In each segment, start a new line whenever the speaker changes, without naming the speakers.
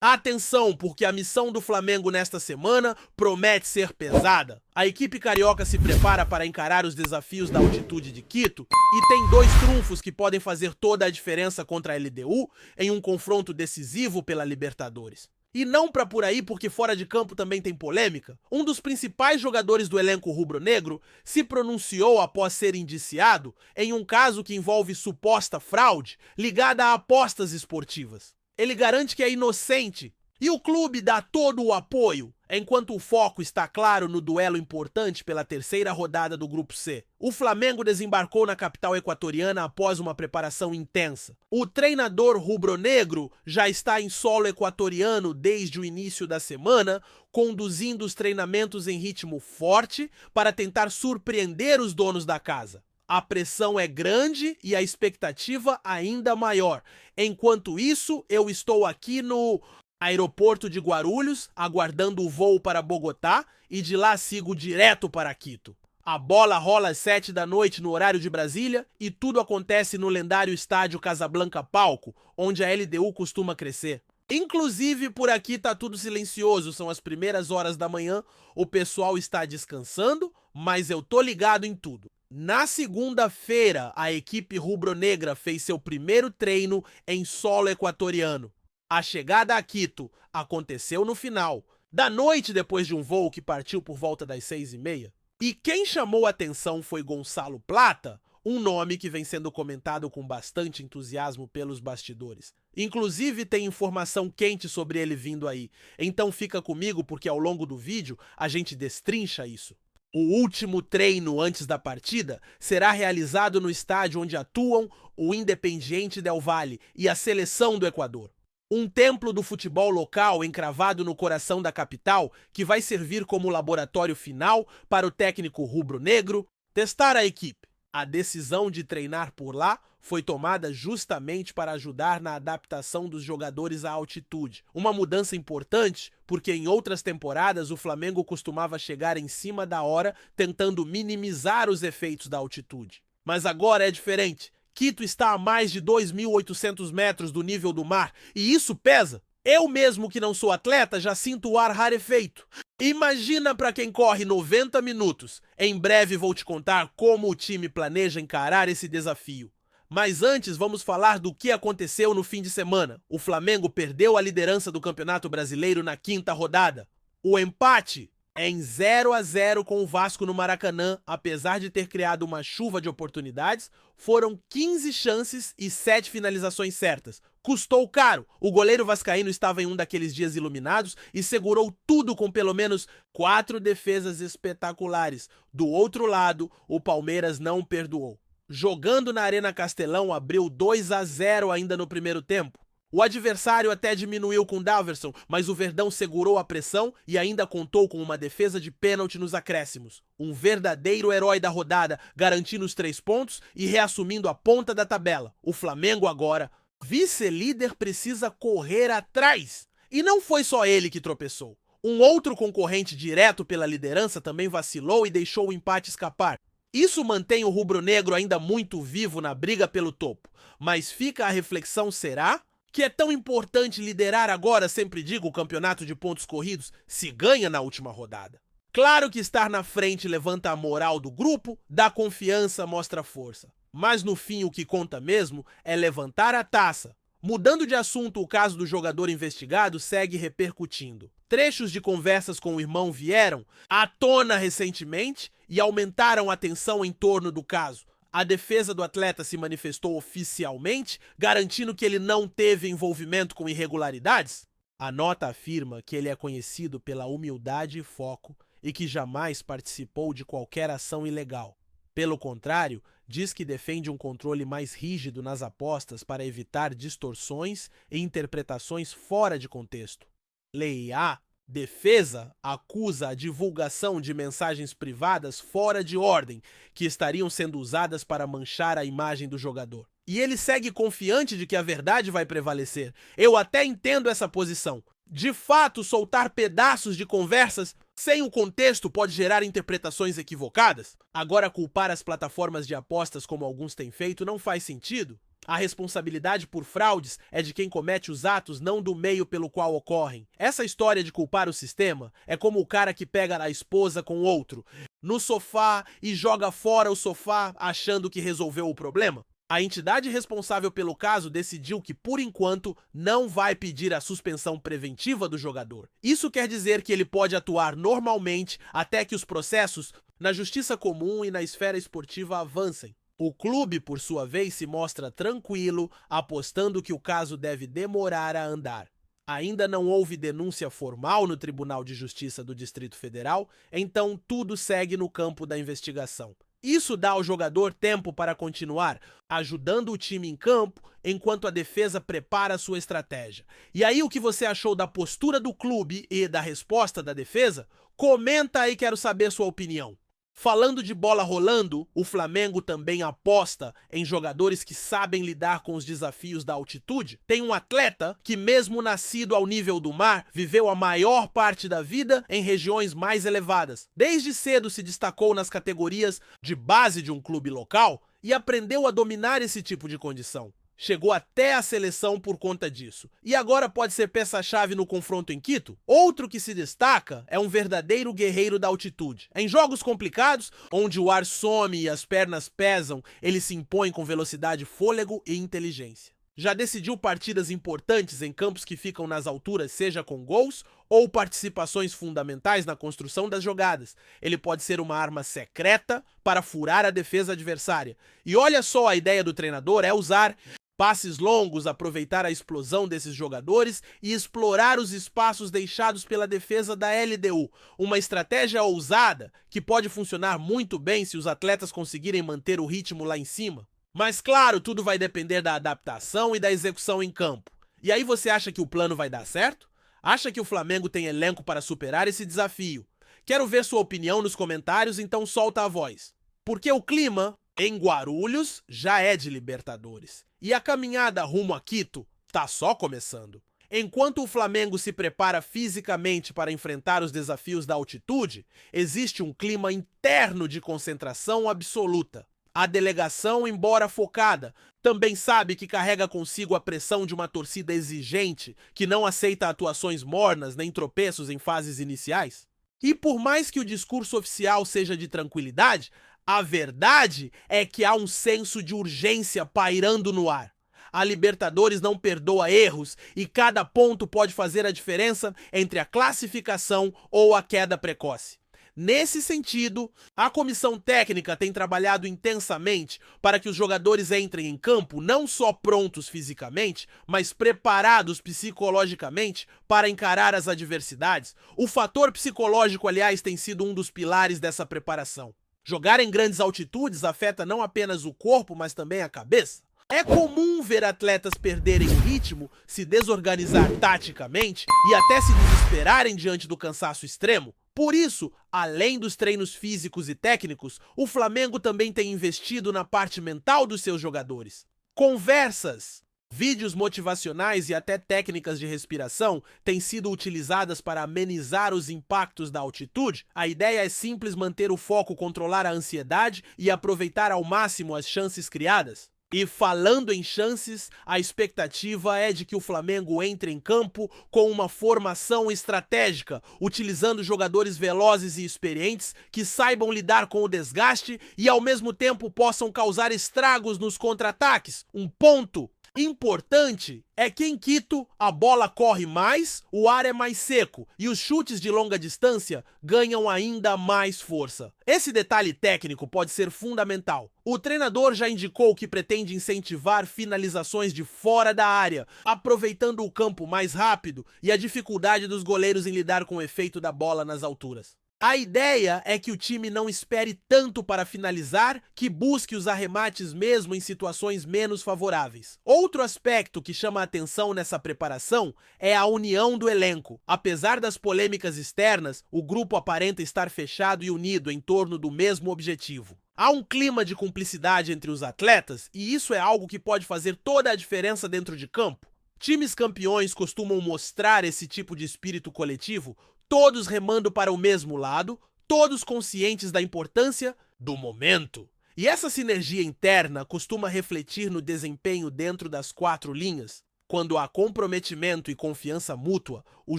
Atenção, porque a missão do Flamengo nesta semana promete ser pesada. A equipe carioca se prepara para encarar os desafios da altitude de Quito e tem dois trunfos que podem fazer toda a diferença contra a LDU em um confronto decisivo pela Libertadores. E não pra por aí, porque fora de campo também tem polêmica. Um dos principais jogadores do elenco rubro-negro se pronunciou após ser indiciado em um caso que envolve suposta fraude ligada a apostas esportivas. Ele garante que é inocente e o clube dá todo o apoio, enquanto o foco está claro no duelo importante pela terceira rodada do Grupo C. O Flamengo desembarcou na capital equatoriana após uma preparação intensa. O treinador rubro-negro já está em solo equatoriano desde o início da semana, conduzindo os treinamentos em ritmo forte para tentar surpreender os donos da casa. A pressão é grande e a expectativa ainda maior. Enquanto isso, eu estou aqui no aeroporto de Guarulhos, aguardando o voo para Bogotá e de lá sigo direto para Quito. A bola rola às 7 da noite no horário de Brasília e tudo acontece no lendário estádio Casablanca Palco, onde a LDU costuma crescer. Inclusive, por aqui tá tudo silencioso, são as primeiras horas da manhã, o pessoal está descansando, mas eu tô ligado em tudo. Na segunda-feira, a equipe rubro-negra fez seu primeiro treino em solo equatoriano. A chegada a Quito aconteceu no final da noite, depois de um voo que partiu por volta das 6h30. E quem chamou a atenção foi Gonçalo Plata, um nome que vem sendo comentado com bastante entusiasmo pelos bastidores. Inclusive tem informação quente sobre ele vindo aí, então fica comigo porque ao longo do vídeo a gente destrincha isso. O último treino antes da partida será realizado no estádio onde atuam o Independiente Del Valle e a seleção do Equador. Um templo do futebol local encravado no coração da capital que vai servir como laboratório final para o técnico rubro-negro testar a equipe. A decisão de treinar por lá foi tomada justamente para ajudar na adaptação dos jogadores à altitude. Uma mudança importante, porque em outras temporadas o Flamengo costumava chegar em cima da hora tentando minimizar os efeitos da altitude. Mas agora é diferente. Quito está a mais de 2.800 metros do nível do mar e isso pesa. Eu mesmo que não sou atleta já sinto o ar rarefeito. Imagina para quem corre 90 minutos. Em breve vou te contar como o time planeja encarar esse desafio. Mas antes vamos falar do que aconteceu no fim de semana. O Flamengo perdeu a liderança do Campeonato Brasileiro na quinta rodada. O empate é em 0-0 com o Vasco no Maracanã, apesar de ter criado uma chuva de oportunidades, foram 15 chances e 7 finalizações certas. Custou caro. O goleiro vascaíno estava em um daqueles dias iluminados e segurou tudo com pelo menos 4 defesas espetaculares. Do outro lado, o Palmeiras não perdoou. Jogando na Arena Castelão, abriu 2-0 ainda no primeiro tempo. O adversário até diminuiu com Daverson, mas o Verdão segurou a pressão e ainda contou com uma defesa de pênalti nos acréscimos. Um verdadeiro herói da rodada, garantindo os 3 pontos e reassumindo a ponta da tabela. O Flamengo agora, vice-líder, precisa correr atrás. E não foi só ele que tropeçou. Um outro concorrente direto pela liderança também vacilou e deixou o empate escapar. Isso mantém o rubro-negro ainda muito vivo na briga pelo topo. Mas fica a reflexão, será que é tão importante liderar agora, sempre digo, o campeonato de pontos corridos, se ganha na última rodada? Claro que estar na frente levanta a moral do grupo, dá confiança, mostra força. Mas no fim o que conta mesmo é levantar a taça. Mudando de assunto, o caso do jogador investigado segue repercutindo. Trechos de conversas com o irmão vieram à tona recentemente e aumentaram a tensão em torno do caso. A defesa do atleta se manifestou oficialmente, garantindo que ele não teve envolvimento com irregularidades. A nota afirma que ele é conhecido pela humildade e foco e que jamais participou de qualquer ação ilegal. Pelo contrário, diz que defende um controle mais rígido nas apostas para evitar distorções e interpretações fora de contexto. Lei A. Defesa acusa a divulgação de mensagens privadas fora de ordem, que estariam sendo usadas para manchar a imagem do jogador. E ele segue confiante de que a verdade vai prevalecer. Eu até entendo essa posição. De fato, soltar pedaços de conversas sem o contexto pode gerar interpretações equivocadas. Agora, culpar as plataformas de apostas como alguns têm feito não faz sentido. A responsabilidade por fraudes é de quem comete os atos, não do meio pelo qual ocorrem. Essa história de culpar o sistema é como o cara que pega a esposa com outro no sofá e joga fora o sofá achando que resolveu o problema. A entidade responsável pelo caso decidiu que, por enquanto, não vai pedir a suspensão preventiva do jogador. Isso quer dizer que ele pode atuar normalmente até que os processos na justiça comum e na esfera esportiva avancem. O clube, por sua vez, se mostra tranquilo, apostando que o caso deve demorar a andar. Ainda não houve denúncia formal no Tribunal de Justiça do Distrito Federal, então tudo segue no campo da investigação. Isso dá ao jogador tempo para continuar ajudando o time em campo enquanto a defesa prepara sua estratégia. E aí, o que você achou da postura do clube e da resposta da defesa? Comenta aí, quero saber sua opinião. Falando de bola rolando, o Flamengo também aposta em jogadores que sabem lidar com os desafios da altitude. Tem um atleta que, mesmo nascido ao nível do mar, viveu a maior parte da vida em regiões mais elevadas. Desde cedo se destacou nas categorias de base de um clube local e aprendeu a dominar esse tipo de condição. Chegou até a seleção por conta disso. E agora pode ser peça-chave no confronto em Quito? Outro que se destaca é um verdadeiro guerreiro da altitude. Em jogos complicados, onde o ar some e as pernas pesam, ele se impõe com velocidade, fôlego e inteligência. Já decidiu partidas importantes em campos que ficam nas alturas, seja com gols ou participações fundamentais na construção das jogadas. Ele pode ser uma arma secreta para furar a defesa adversária. E olha só, a ideia do treinador é usar passes longos, aproveitar a explosão desses jogadores e explorar os espaços deixados pela defesa da LDU. Uma estratégia ousada que pode funcionar muito bem se os atletas conseguirem manter o ritmo lá em cima. Mas claro, tudo vai depender da adaptação e da execução em campo. E aí, você acha que o plano vai dar certo? Acha que o Flamengo tem elenco para superar esse desafio? Quero ver sua opinião nos comentários, então solta a voz. Porque o clima em Guarulhos já é de Libertadores. E a caminhada rumo a Quito tá só começando. Enquanto o Flamengo se prepara fisicamente para enfrentar os desafios da altitude, existe um clima interno de concentração absoluta. A delegação, embora focada, também sabe que carrega consigo a pressão de uma torcida exigente, que não aceita atuações mornas nem tropeços em fases iniciais. E por mais que o discurso oficial seja de tranquilidade, a verdade é que há um senso de urgência pairando no ar. A Libertadores não perdoa erros e cada ponto pode fazer a diferença entre a classificação ou a queda precoce. Nesse sentido, a comissão técnica tem trabalhado intensamente para que os jogadores entrem em campo não só prontos fisicamente, mas preparados psicologicamente para encarar as adversidades. O fator psicológico, aliás, tem sido um dos pilares dessa preparação. Jogar em grandes altitudes afeta não apenas o corpo, mas também a cabeça. É comum ver atletas perderem o ritmo, se desorganizar taticamente e até se desesperarem diante do cansaço extremo. Por isso, além dos treinos físicos e técnicos, o Flamengo também tem investido na parte mental dos seus jogadores. Conversas, vídeos motivacionais e até técnicas de respiração têm sido utilizadas para amenizar os impactos da altitude. A ideia é simples: manter o foco, controlar a ansiedade e aproveitar ao máximo as chances criadas. E falando em chances, a expectativa é de que o Flamengo entre em campo com uma formação estratégica, utilizando jogadores velozes e experientes que saibam lidar com o desgaste e ao mesmo tempo possam causar estragos nos contra-ataques. Um ponto importante é que em Quito a bola corre mais, o ar é mais seco e os chutes de longa distância ganham ainda mais força. Esse detalhe técnico pode ser fundamental. O treinador já indicou que pretende incentivar finalizações de fora da área, aproveitando o campo mais rápido e a dificuldade dos goleiros em lidar com o efeito da bola nas alturas. A ideia é que o time não espere tanto para finalizar, que busque os arremates mesmo em situações menos favoráveis. Outro aspecto que chama a atenção nessa preparação é a união do elenco. Apesar das polêmicas externas, o grupo aparenta estar fechado e unido em torno do mesmo objetivo. Há um clima de cumplicidade entre os atletas e isso é algo que pode fazer toda a diferença dentro de campo. Times campeões costumam mostrar esse tipo de espírito coletivo, todos remando para o mesmo lado, todos conscientes da importância do momento. E essa sinergia interna costuma refletir no desempenho dentro das quatro linhas. Quando há comprometimento e confiança mútua, o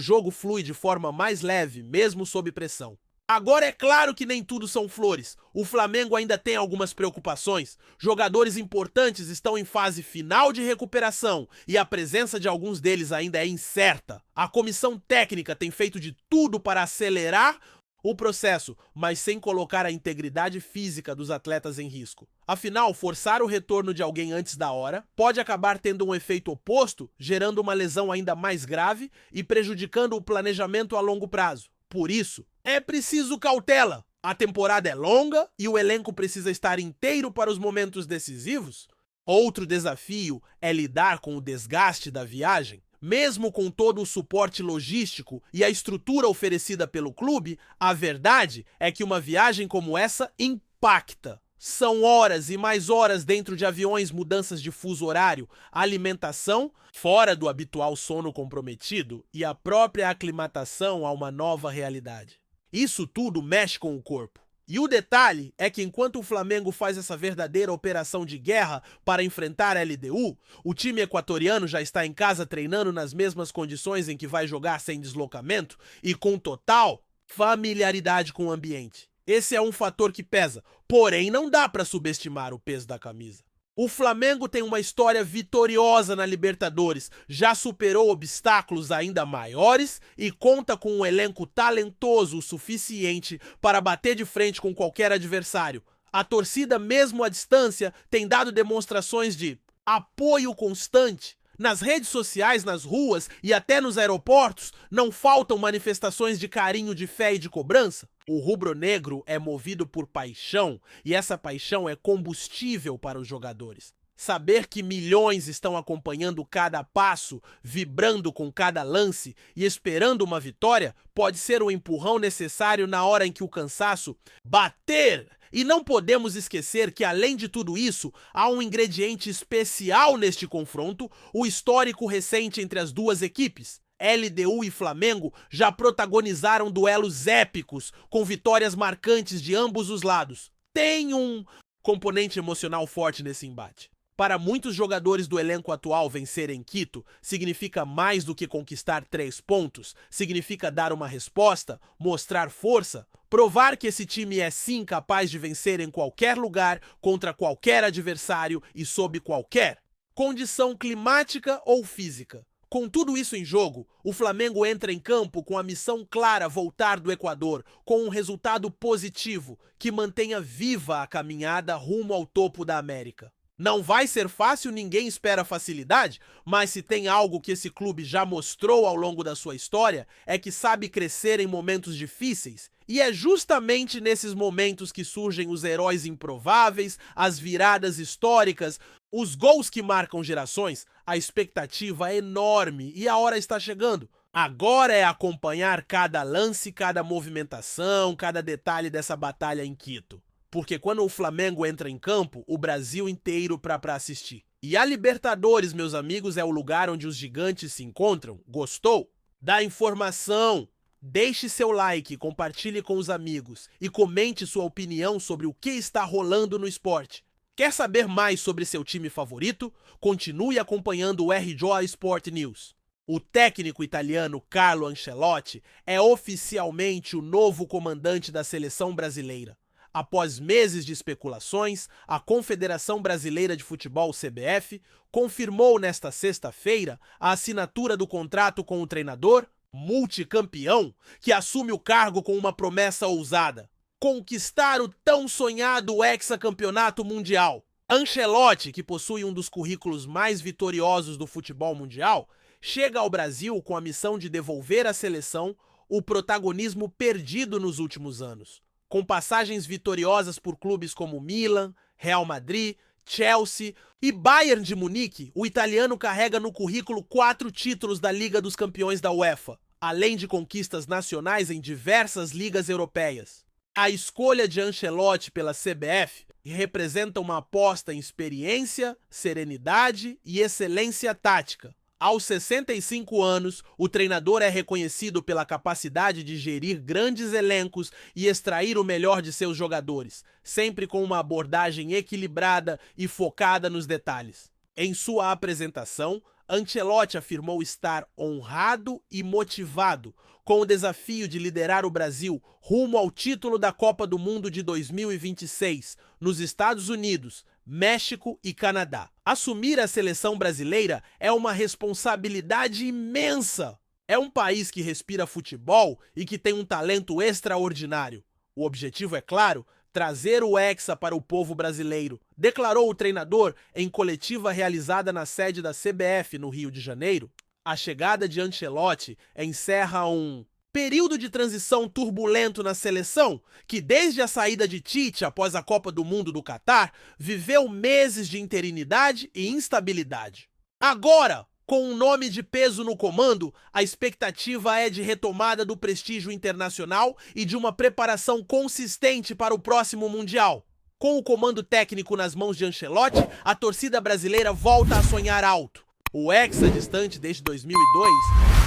jogo flui de forma mais leve, mesmo sob pressão. Agora é claro que nem tudo são flores. O Flamengo ainda tem algumas preocupações. Jogadores importantes estão em fase final de recuperação e a presença de alguns deles ainda é incerta. A comissão técnica tem feito de tudo para acelerar o processo, mas sem colocar a integridade física dos atletas em risco. Afinal, forçar o retorno de alguém antes da hora pode acabar tendo um efeito oposto, gerando uma lesão ainda mais grave e prejudicando o planejamento a longo prazo. Por isso, é preciso cautela. A temporada é longa e o elenco precisa estar inteiro para os momentos decisivos. Outro desafio é lidar com o desgaste da viagem. Mesmo com todo o suporte logístico e a estrutura oferecida pelo clube, a verdade é que uma viagem como essa impacta. São horas e mais horas dentro de aviões, mudanças de fuso horário, alimentação fora do habitual sono comprometido e a própria aclimatação a uma nova realidade. Isso tudo mexe com o corpo. E o detalhe é que enquanto o Flamengo faz essa verdadeira operação de guerra para enfrentar a LDU, o time equatoriano já está em casa treinando nas mesmas condições em que vai jogar sem deslocamento e com total familiaridade com o ambiente. Esse é um fator que pesa, porém não dá para subestimar o peso da camisa. O Flamengo tem uma história vitoriosa na Libertadores, já superou obstáculos ainda maiores e conta com um elenco talentoso o suficiente para bater de frente com qualquer adversário. A torcida, mesmo à distância, tem dado demonstrações de apoio constante. Nas redes sociais, nas ruas e até nos aeroportos, não faltam manifestações de carinho, de fé e de cobrança. O rubro-negro é movido por paixão e essa paixão é combustível para os jogadores. Saber que milhões estão acompanhando cada passo, vibrando com cada lance e esperando uma vitória pode ser o empurrão necessário na hora em que o cansaço bater. E não podemos esquecer que, além de tudo isso, há um ingrediente especial neste confronto, o histórico recente entre as duas equipes. LDU e Flamengo já protagonizaram duelos épicos, com vitórias marcantes de ambos os lados. Tem um componente emocional forte nesse embate. Para muitos jogadores do elenco atual, vencer em Quito significa mais do que conquistar 3 pontos, significa dar uma resposta, mostrar força, provar que esse time é sim capaz de vencer em qualquer lugar, contra qualquer adversário e sob qualquer condição climática ou física. Com tudo isso em jogo, o Flamengo entra em campo com a missão clara voltar do Equador, com um resultado positivo que mantenha viva a caminhada rumo ao topo da América. Não vai ser fácil, ninguém espera facilidade, mas se tem algo que esse clube já mostrou ao longo da sua história, é que sabe crescer em momentos difíceis. E é justamente nesses momentos que surgem os heróis improváveis, as viradas históricas, os gols que marcam gerações. A expectativa é enorme e a hora está chegando. Agora é acompanhar cada lance, cada movimentação, cada detalhe dessa batalha em Quito. Porque quando o Flamengo entra em campo, o Brasil inteiro para assistir. E a Libertadores, meus amigos, é o lugar onde os gigantes se encontram. Gostou? Dá informação! Deixe seu like, compartilhe com os amigos e comente sua opinião sobre o que está rolando no esporte. Quer saber mais sobre seu time favorito? Continue acompanhando o RJ Sport News. O técnico italiano Carlo Ancelotti é oficialmente o novo comandante da seleção brasileira. Após meses de especulações, a Confederação Brasileira de Futebol, CBF, confirmou nesta sexta-feira a assinatura do contrato com o treinador, multicampeão, que assume o cargo com uma promessa ousada: conquistar o tão sonhado hexacampeonato mundial. Ancelotti, que possui um dos currículos mais vitoriosos do futebol mundial, chega ao Brasil com a missão de devolver à seleção o protagonismo perdido nos últimos anos. Com passagens vitoriosas por clubes como Milan, Real Madrid, Chelsea e Bayern de Munique, o italiano carrega no currículo 4 títulos da Liga dos Campeões da UEFA, além de conquistas nacionais em diversas ligas europeias. A escolha de Ancelotti pela CBF representa uma aposta em experiência, serenidade e excelência tática. Aos 65 anos, o treinador é reconhecido pela capacidade de gerir grandes elencos e extrair o melhor de seus jogadores, sempre com uma abordagem equilibrada e focada nos detalhes. Em sua apresentação, Ancelotti afirmou estar honrado e motivado com o desafio de liderar o Brasil rumo ao título da Copa do Mundo de 2026, nos Estados Unidos, México e Canadá. Assumir a seleção brasileira é uma responsabilidade imensa. É um país que respira futebol e que tem um talento extraordinário. O objetivo, é claro, trazer o Hexa para o povo brasileiro, declarou o treinador em coletiva realizada na sede da CBF no Rio de Janeiro. A chegada de Ancelotti encerra um período de transição turbulento na seleção, que desde a saída de Tite após a Copa do Mundo do Catar, viveu meses de interinidade e instabilidade. Agora, com um nome de peso no comando, a expectativa é de retomada do prestígio internacional e de uma preparação consistente para o próximo Mundial. Com o comando técnico nas mãos de Ancelotti, a torcida brasileira volta a sonhar alto. O Hexa, distante desde 2002,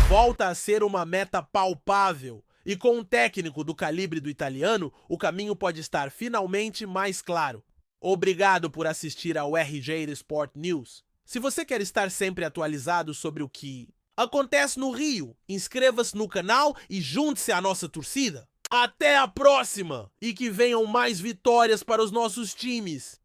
volta a ser uma meta palpável. E com um técnico do calibre do italiano, o caminho pode estar finalmente mais claro. Obrigado por assistir ao RJ Sport News. Se você quer estar sempre atualizado sobre o que acontece no Rio, inscreva-se no canal e junte-se à nossa torcida. Até a próxima! E que venham mais vitórias para os nossos times!